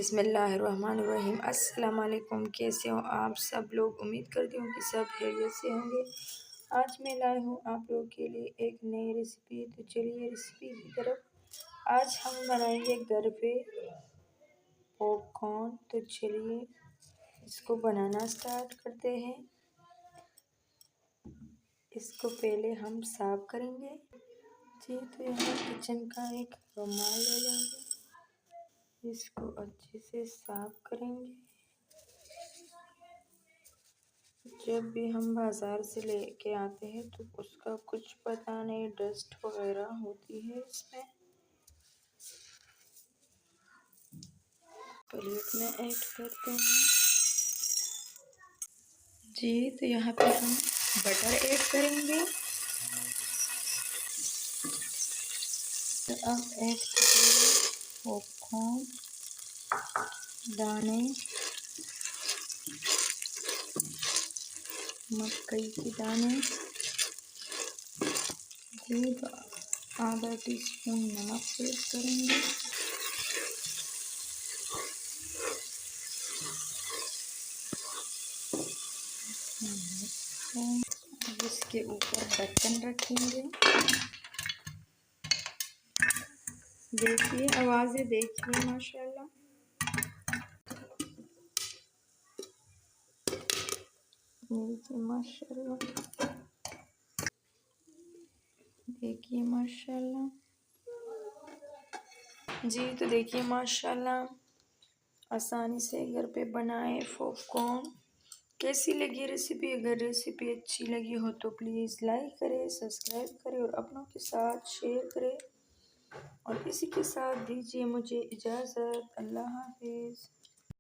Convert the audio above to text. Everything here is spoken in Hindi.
बिस्मिल्लाहिर्रहमानिर्रहीम। अस्सलाम वालेकुम। कैसे हो आप सब लोग? उम्मीद करती हूँ कि सब खैरियत से होंगे। आज मैं लाई हूँ आप लोगों के लिए एक नई रेसिपी। तो चलिए रेसिपी की तरफ। आज हम बनाएंगे घर पे पॉपकॉर्न। तो चलिए इसको बनाना स्टार्ट करते हैं। इसको पहले हम साफ करेंगे जी। तो यहाँ किचन का एक रुमाल ले लेंगे, इसको अच्छे से साफ करेंगे। जब भी हम बाज़ार से लेके आते हैं तो उसका कुछ पता नहीं, डस्ट वगैरह होती है इसमें। प्लेट में ऐड करते हैं जी। तो यहाँ पे हम बटर ऐड करेंगे। तो अब ऐड करेंगे पॉपकॉर्न दाने, मकई के दाने जी। तो आधा टीस्पून नमक ऐड करेंगे। इसके ऊपर ढक्कन रखेंगे। देखिए आवाज़ें, देखिए माशाल्लाह। माशाल्लाह, देखिए माशाल्लाह जी। तो देखिए माशाल्लाह आसानी से घर पे बनाए पॉपकॉर्न। कैसी लगी रेसिपी? अगर रेसिपी अच्छी लगी हो तो प्लीज़ लाइक करें, सब्सक्राइब करें और अपनों के साथ शेयर करें। और इसी के साथ दीजिए मुझे इजाज़त। अल्लाह हाफिज़।